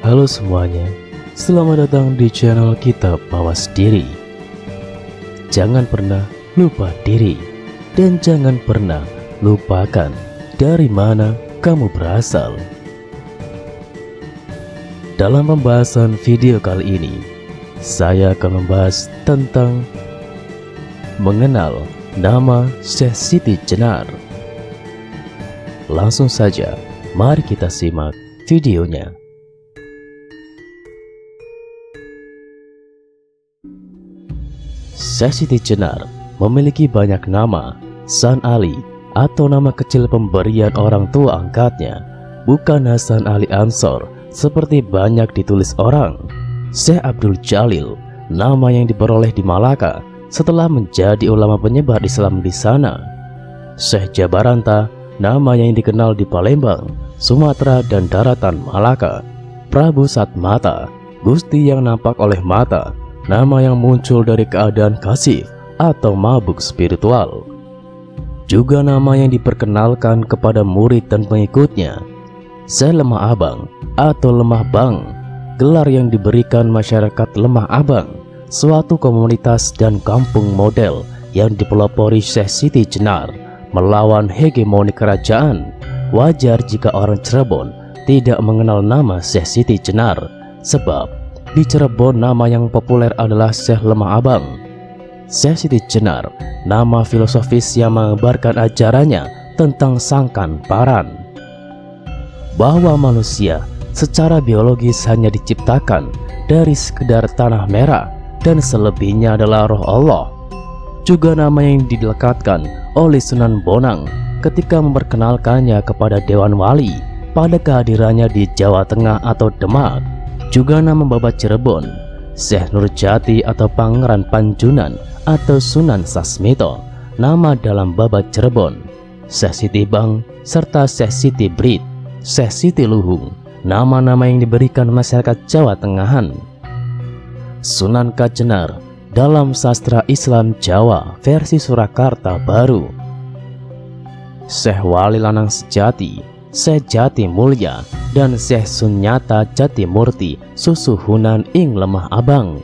Halo semuanya, selamat datang di channel kita Mawas Diri. Jangan pernah lupa diri, dan jangan pernah lupakan dari mana kamu berasal. Dalam pembahasan video kali ini, saya akan membahas tentang mengenal nama Syekh Siti Jenar. Langsung saja, mari kita simak videonya. Syekh Siti Jenar memiliki banyak nama. San Ali atau nama kecil pemberian orang tua angkatnya, bukan Hasan Ali Ansor seperti banyak ditulis orang. Syekh Abdul Jalil, nama yang diperoleh di Malaka setelah menjadi ulama penyebar Islam di sana. Syekh Jabaranta, nama yang dikenal di Palembang, Sumatera dan daratan Malaka. Prabu Satmata, Gusti yang nampak oleh mata, nama yang muncul dari keadaan kasif atau mabuk spiritual. Juga nama yang diperkenalkan kepada murid dan pengikutnya. Syekh Lemah Abang atau Lemah Bang, gelar yang diberikan masyarakat Lemah Abang, suatu komunitas dan kampung model yang dipelopori Syekh Siti Jenar melawan hegemoni kerajaan. Wajar jika orang Cirebon tidak mengenal nama Syekh Siti Jenar, sebab di Cirebon nama yang populer adalah Syekh Lemah Abang. Syekh Siti Jenar, nama filosofis yang mengabarkan ajarannya tentang sangkan paran, bahwa manusia secara biologis hanya diciptakan dari sekedar tanah merah dan selebihnya adalah roh Allah. Juga nama yang dilekatkan oleh Sunan Bonang ketika memperkenalkannya kepada Dewan Wali pada kehadirannya di Jawa Tengah atau Demak. Juga nama Babat Cirebon, Syekh Nurjati atau Pangeran Panjunan atau Sunan Sasmito, nama dalam Babat Cirebon. Syekh Siti Bang serta Syekh Siti Brit, Syekh Siti Luhung, nama-nama yang diberikan masyarakat Jawa Tengahan. Sunan Kajenar dalam sastra Islam Jawa versi Surakarta Baru. Syekh Wali Lanang Sejati, Syekh Jati Mulya dan Syekh Sunyata Jati Murti Susuhunan ing Lemah Abang.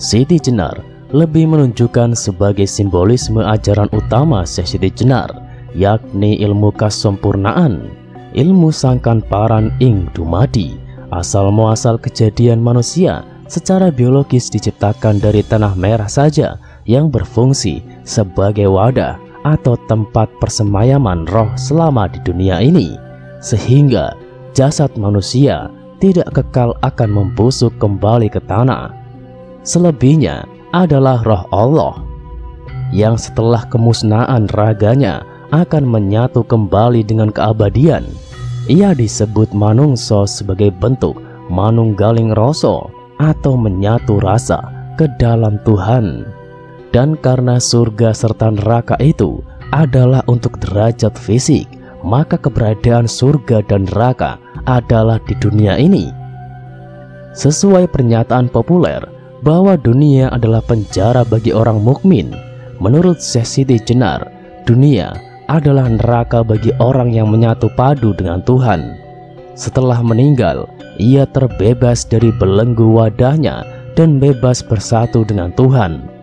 Siti Jenar lebih menunjukkan sebagai simbolisme ajaran utama Syekh Siti Jenar, yakni ilmu kasempurnaan, ilmu sangkan paran ing dumadi, asal muasal kejadian manusia secara biologis diciptakan dari tanah merah saja yang berfungsi sebagai wadah atau tempat persemayaman roh selama di dunia ini, sehingga jasad manusia tidak kekal akan membusuk kembali ke tanah. Selebihnya adalah roh Allah yang setelah kemusnahan raganya akan menyatu kembali dengan keabadian. Ia disebut manungso sebagai bentuk manunggaling rasa atau menyatu rasa ke dalam Tuhan. Dan karena surga serta neraka itu adalah untuk derajat fisik, maka keberadaan surga dan neraka adalah di dunia ini. Sesuai pernyataan populer bahwa dunia adalah penjara bagi orang mukmin, menurut Syekh Siti Jenar, dunia adalah neraka bagi orang yang menyatu padu dengan Tuhan. Setelah meninggal, ia terbebas dari belenggu wadahnya dan bebas bersatu dengan Tuhan.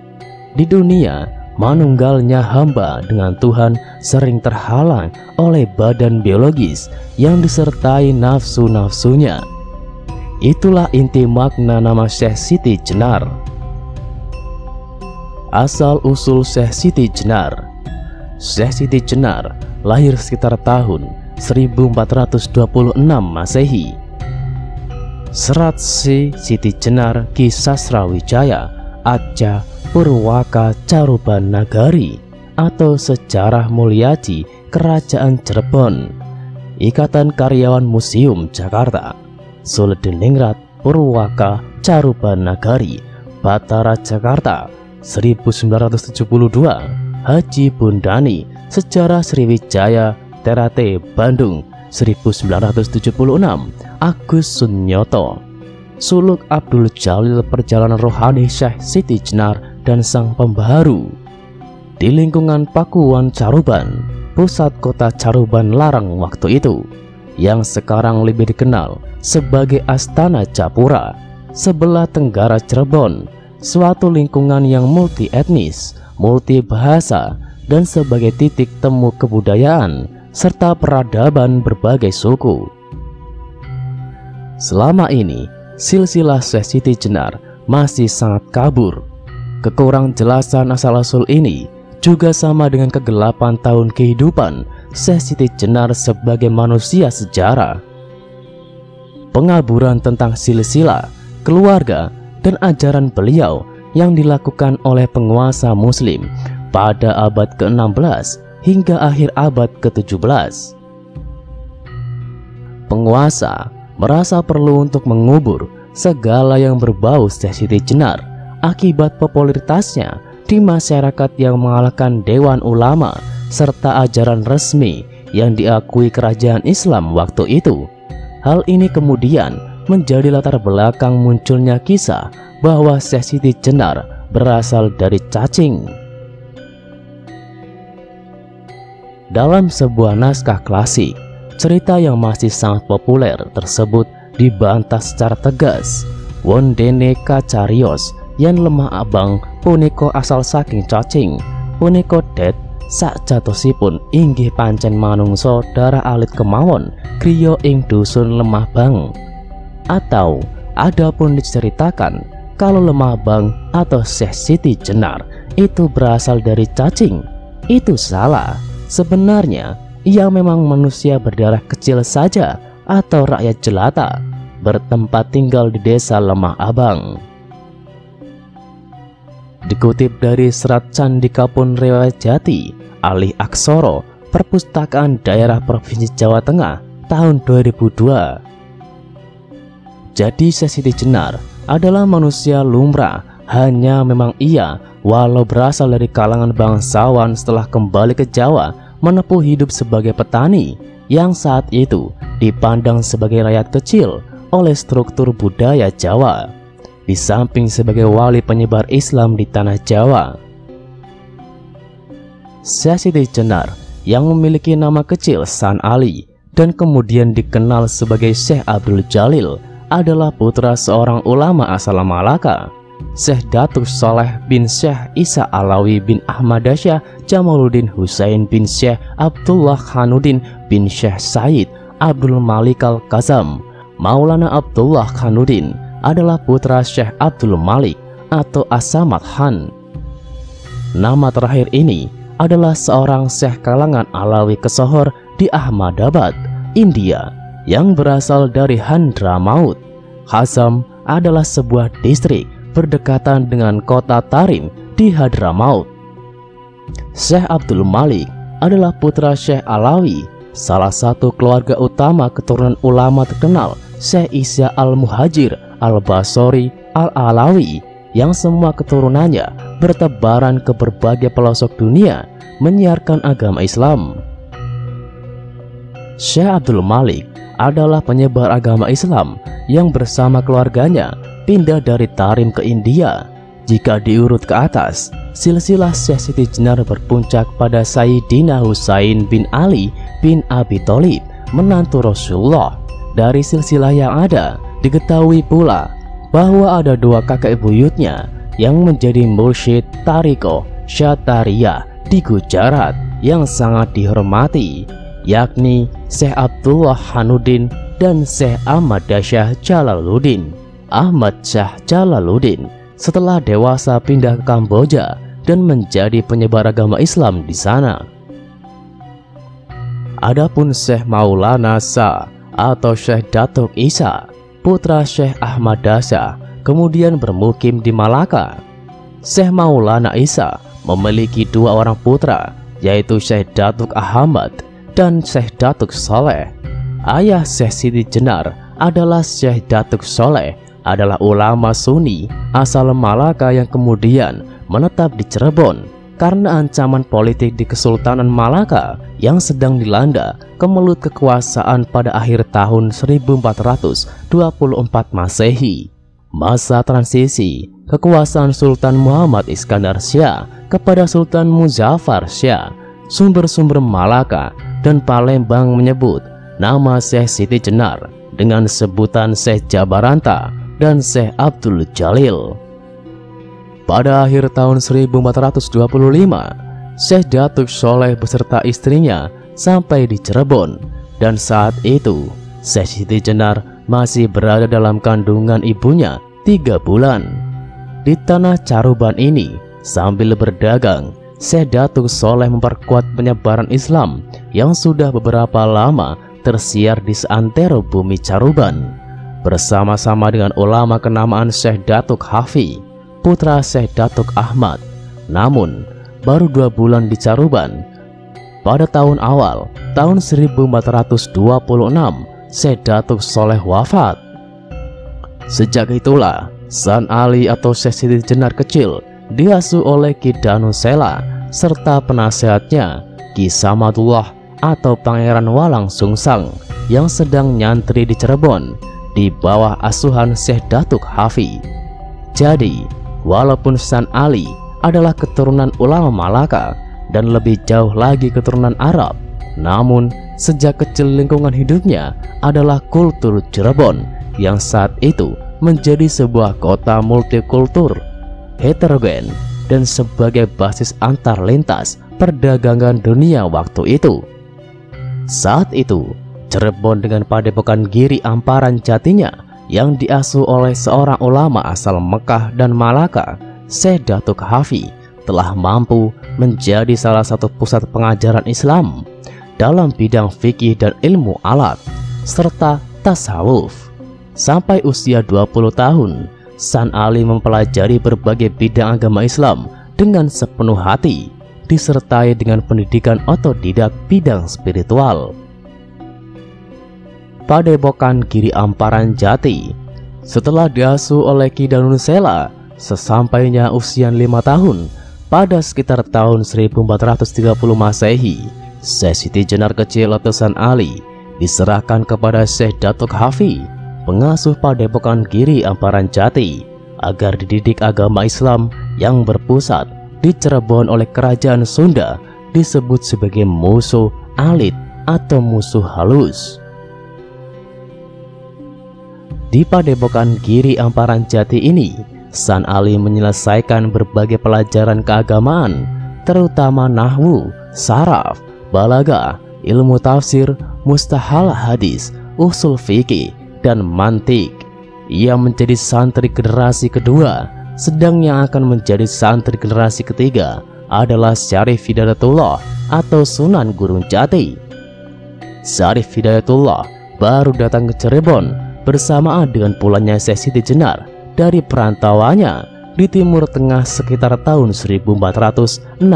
Di dunia, manunggalnya hamba dengan Tuhan sering terhalang oleh badan biologis yang disertai nafsu-nafsunya. Itulah inti makna nama Syekh Siti Jenar. Asal-usul Syekh Siti Jenar. Syekh Siti Jenar lahir sekitar tahun 1426 Masehi. Serat Siti Jenar Ki Sasrawijaya Aca Purwaka Caruban Nagari atau Sejarah Mulyaji Kerajaan Cirebon, Ikatan Karyawan Museum Jakarta, Sulediningrat Purwaka Caruban Nagari, Batara Jakarta 1972, Haji Bundani Sejarah Sriwijaya Terate Bandung 1976, Agus Sunyoto, Suluk Abdul Jalil Perjalanan Rohani Syekh Siti Jenar dan Sang Pembaharu. Di lingkungan Pakuan Caruban, pusat kota Caruban Larang waktu itu, yang sekarang lebih dikenal sebagai Astana Japura, sebelah tenggara Cirebon, suatu lingkungan yang multi etnis, multi bahasa, dan sebagai titik temu kebudayaan serta peradaban berbagai suku. Selama ini, silsilah Syekh Siti Jenar masih sangat kabur. Kekurang jelasan asal-usul ini juga sama dengan kegelapan tahun kehidupan Syekh Siti Jenar sebagai manusia sejarah. Pengaburan tentang silsilah, keluarga, dan ajaran beliau yang dilakukan oleh penguasa muslim pada abad ke-16 hingga akhir abad ke-17. Penguasa merasa perlu untuk mengubur segala yang berbau Syekh Siti Jenar akibat popularitasnya di masyarakat yang mengalahkan Dewan Ulama serta ajaran resmi yang diakui kerajaan Islam waktu itu. Hal ini kemudian menjadi latar belakang munculnya kisah bahwa Syekh Siti Jenar berasal dari cacing. Dalam sebuah naskah klasik, cerita yang masih sangat populer tersebut dibantah secara tegas. Wondene kacarios yen lemah abang punika asal saking cacing, punika det sakjatosipun inggih pancen manungsa darah alit kemawon kriya ing dusun Lemah Bang. Atau adapun diceritakan kalau Lemah Bang atau Syekh Siti Jenar itu berasal dari cacing, itu salah. Sebenarnya ia memang manusia berdarah kecil saja atau rakyat jelata bertempat tinggal di desa Lemah Abang. Dikutip dari Serat Candikapun Riwayat Jati Alih Aksoro Perpustakaan Daerah Provinsi Jawa Tengah tahun 2002. Jadi Syekh Siti Jenar adalah manusia lumrah, hanya memang ia walau berasal dari kalangan bangsawan setelah kembali ke Jawa menempuh hidup sebagai petani yang saat itu dipandang sebagai rakyat kecil oleh struktur budaya Jawa, di samping sebagai wali penyebar Islam di tanah Jawa. Syekh Siti Jenar yang memiliki nama kecil San Ali dan kemudian dikenal sebagai Syekh Abdul Jalil adalah putra seorang ulama asal Malaka, Syekh Datuk Soleh bin Syekh Isa Alawi bin Ahmadasyah Jamaluddin Husain bin Syekh Abdullah Khanuddin bin Syekh Said Abdul Malik Al-Kazam. Maulana Abdullah Khanuddin adalah putra Syekh Abdul Malik atau As-Samad Khan. Nama terakhir ini adalah seorang Syekh kalangan Alawi kesohor di Ahmadabad, India, yang berasal dari Hadramaut. Khazam adalah sebuah distrik berdekatan dengan kota Tarim di Hadramaut. Syekh Abdul Malik adalah putra Syekh Alawi, salah satu keluarga utama keturunan ulama terkenal Syekh Isa Al-Muhajir Al-Basori Al-Alawi, yang semua keturunannya bertebaran ke berbagai pelosok dunia menyiarkan agama Islam. Syekh Abdul Malik adalah penyebar agama Islam yang bersama keluarganya pindah dari Tarim ke India. Jika diurut ke atas, silsilah Syekh Siti Jenar berpuncak pada Sayyidina Husain bin Ali bin Abi Thalib, menantu Rasulullah. Dari silsilah yang ada, diketahui pula bahwa ada dua kakek buyutnya yang menjadi mursyid Tariko Syataria di Gujarat yang sangat dihormati, yakni Syekh Abdullah Khanuddin dan Syekh Ahmadasyah Jalaluddin. Ahmad Syah Jalaluddin setelah dewasa pindah ke Kamboja dan menjadi penyebar agama Islam di sana. Adapun Syekh Maulana Sa atau Syekh Datuk Isa, putra Syekh Ahmadasyah, kemudian bermukim di Malaka. Syekh Maulana Isa memiliki dua orang putra, yaitu Syekh Datuk Ahmad dan Syekh Datuk Soleh. Ayah Syekh Siti Jenar adalah Syekh Datuk Soleh, adalah ulama Sunni asal Malaka yang kemudian menetap di Cirebon karena ancaman politik di Kesultanan Malaka yang sedang dilanda kemelut kekuasaan pada akhir tahun 1424 Masehi. Masa transisi kekuasaan Sultan Muhammad Iskandar Shah kepada Sultan Muzaffar Shah. Sumber-sumber Malaka dan Palembang menyebut nama Syekh Siti Jenar dengan sebutan Syekh Jabaranta dan Syekh Abdul Jalil. Pada akhir tahun 1425, Syekh Datuk Soleh beserta istrinya sampai di Cirebon, dan saat itu Syekh Siti Jenar masih berada dalam kandungan ibunya 3 bulan. Di tanah Caruban ini, sambil berdagang, Syekh Datuk Soleh memperkuat penyebaran Islam yang sudah beberapa lama tersiar di seantero bumi Caruban. Bersama-sama dengan ulama kenamaan Syekh Datuk Hafi, putra Syekh Datuk Ahmad. Namun, baru 2 bulan di Caruban, pada tahun awal tahun 1426, Syekh Datuk Soleh wafat. Sejak itulah, San Ali atau Syekh Siti Jenar kecil diasuh oleh Ki Danu Sela serta penasehatnya Ki Samadullah atau Pangeran Walang Sungsang yang sedang nyantri di Cirebon di bawah asuhan Syekh Datuk Hafi. Jadi, walaupun San Ali adalah keturunan ulama Malaka dan lebih jauh lagi keturunan Arab, namun sejak kecil lingkungan hidupnya adalah kultur Cirebon yang saat itu menjadi sebuah kota multikultur, heterogen, dan sebagai basis antar lintas perdagangan dunia waktu itu. Saat itu, Cirebon dengan padepokan Giri Amparan Jatinya yang diasuh oleh seorang ulama asal Mekah dan Malaka, Syekh Datuk Hafi, telah mampu menjadi salah satu pusat pengajaran Islam dalam bidang fikih dan ilmu alat serta tasawuf. Sampai usia 20 tahun, San Ali mempelajari berbagai bidang agama Islam dengan sepenuh hati, disertai dengan pendidikan otodidak bidang spiritual. Padepokan Giri Amparan Jati, setelah diasuh oleh Ki Danu Sela, sesampainya usia 5 tahun, pada sekitar tahun 1430 Masehi, Syekh Siti Jenar kecil atau San Ali diserahkan kepada Syekh Datuk Hafi, pengasuh padepokan Giri Amparan Jati, agar dididik agama Islam yang berpusat di Cirebon oleh kerajaan Sunda, disebut sebagai musuh alit atau musuh halus. Di padepokan Giri Amparan Jati ini, San Ali menyelesaikan berbagai pelajaran keagamaan, terutama nahwu, saraf, balaghah, ilmu tafsir, mustahal hadis, usul fikih, dan mantik. Ia menjadi santri generasi kedua, sedang yang akan menjadi santri generasi ketiga adalah Syarif Hidayatullah atau Sunan Gunung Jati. Syarif Hidayatullah baru datang ke Cirebon bersamaan dengan pulangnya Syekh Siti Jenar dari perantauannya di Timur Tengah sekitar tahun 1463.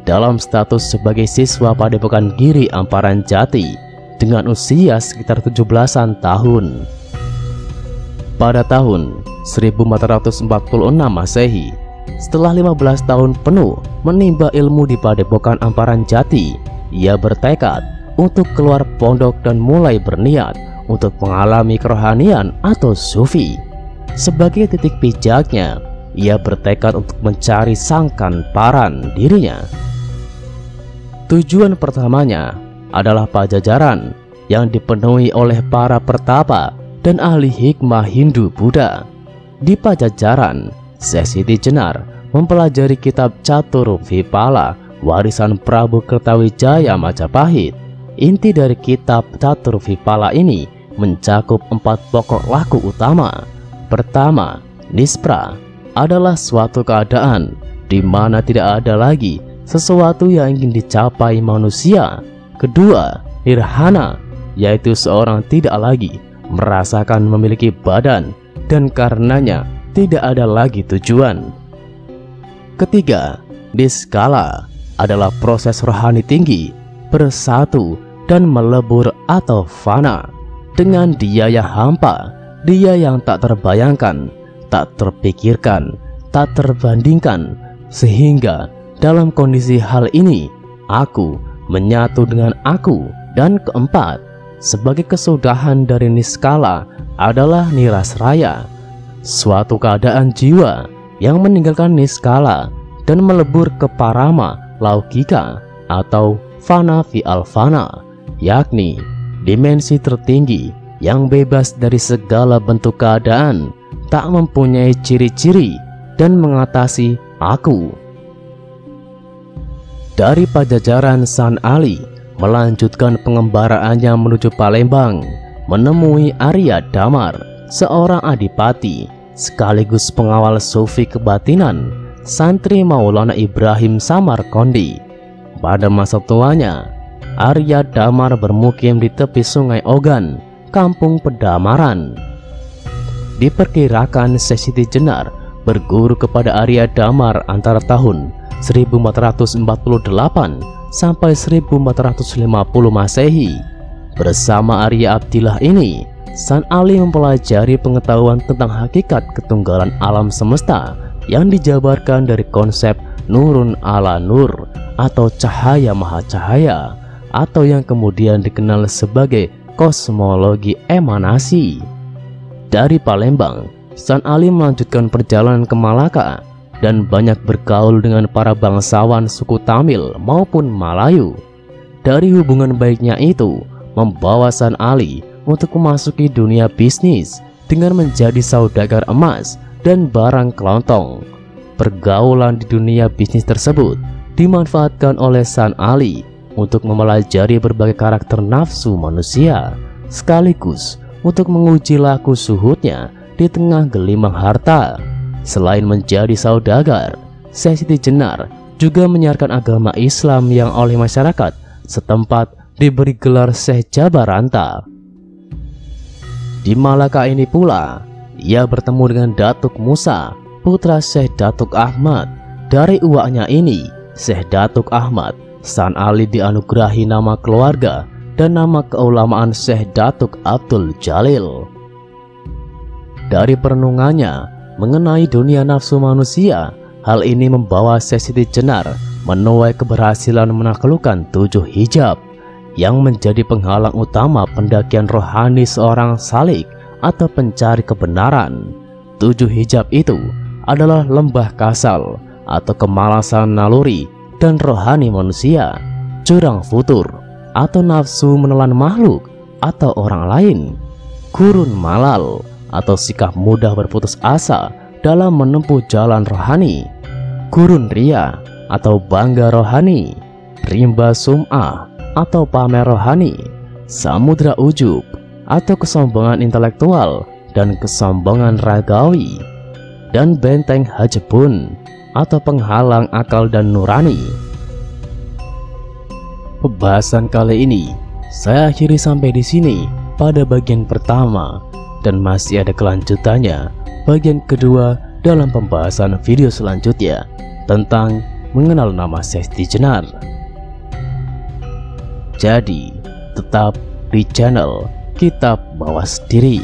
Dalam status sebagai siswa padepokan Giri Amparan Jati dengan usia sekitar 17-an tahun. Pada tahun 1446 Masehi, setelah 15 tahun penuh menimba ilmu di padepokan Amparan Jati, ia bertekad untuk keluar pondok dan mulai berniat untuk mengalami kerohanian atau sufi. Sebagai titik pijaknya, ia bertekad untuk mencari sangkan paran dirinya. Tujuan pertamanya adalah Pajajaran yang dipenuhi oleh para pertapa dan ahli hikmah Hindu-Buddha. Di Pajajaran, Syekh Siti Jenar mempelajari kitab Catur Vipala warisan Prabu Kertawijaya Majapahit. Inti dari kitab Catur Vipala ini mencakup 4 pokok laku utama. Pertama, nispra adalah suatu keadaan di mana tidak ada lagi sesuatu yang ingin dicapai manusia. Kedua, nirhana, yaitu seorang tidak lagi merasakan memiliki badan dan karenanya tidak ada lagi tujuan. Ketiga, niskala adalah proses rohani tinggi, bersatu dan melebur atau fana dengan dia yang hampa, dia yang tak terbayangkan, tak terpikirkan, tak terbandingkan, sehingga dalam kondisi hal ini aku menyatu dengan aku. Dan keempat, sebagai kesudahan dari niskala adalah nirasraya, suatu keadaan jiwa yang meninggalkan niskala dan melebur ke parama laukika atau fana fi al fana, yakni dimensi tertinggi yang bebas dari segala bentuk keadaan, tak mempunyai ciri-ciri dan mengatasi aku. Dari Pajajaran, San Ali melanjutkan pengembaraannya menuju Palembang, menemui Arya Damar, seorang adipati sekaligus pengawal sufi kebatinan, santri Maulana Ibrahim Samarkandi. Pada masa tuanya, Arya Damar bermukim di tepi Sungai Ogan, Kampung Pedamaran. Diperkirakan Syekh Siti Jenar berguru kepada Arya Damar antara tahun 1448 sampai 1450 Masehi. Bersama Arya Abdillah ini, San Ali mempelajari pengetahuan tentang hakikat ketunggalan alam semesta yang dijabarkan dari konsep nurun ala nur atau cahaya maha cahaya, atau yang kemudian dikenal sebagai kosmologi emanasi. Dari Palembang, San Ali melanjutkan perjalanan ke Malaka dan banyak bergaul dengan para bangsawan suku Tamil maupun Malayu. Dari hubungan baiknya itu membawa San Ali untuk memasuki dunia bisnis dengan menjadi saudagar emas dan barang kelontong. Pergaulan di dunia bisnis tersebut dimanfaatkan oleh San Ali untuk mempelajari berbagai karakter nafsu manusia, sekaligus untuk menguji laku suhudnya di tengah gelimang harta. Selain menjadi saudagar, Syekh Siti Jenar juga menyiarkan agama Islam yang oleh masyarakat setempat diberi gelar Syekh Jabaranta. Di Malaka ini pula, ia bertemu dengan Datuk Musa, putra Syekh Datuk Ahmad. Dari uaknya ini, Syekh Datuk Ahmad, San Ali dianugerahi nama keluarga dan nama keulamaan Syekh Datuk Abdul Jalil. Dari perenungannya mengenai dunia nafsu manusia, hal ini membawa Syekh Siti Jenar menuai keberhasilan menaklukkan 7 hijab yang menjadi penghalang utama pendakian rohani seorang salik atau pencari kebenaran. 7 hijab itu adalah lembah kasal atau kemalasan naluri dan rohani manusia, jurang futur atau nafsu menelan makhluk atau orang lain, gurun malal atau sikap mudah berputus asa dalam menempuh jalan rohani, gurun ria atau bangga rohani, rimba sum'ah atau pamer rohani, samudra ujub atau kesombongan intelektual dan kesombongan ragawi, dan benteng hajebun atau penghalang akal dan nurani. Pembahasan kali ini saya akhiri sampai di sini pada bagian pertama, dan masih ada kelanjutannya bagian kedua dalam pembahasan video selanjutnya tentang mengenal nama Syekh Siti Jenar. Jadi tetap di channel Kitab Mawas Diri.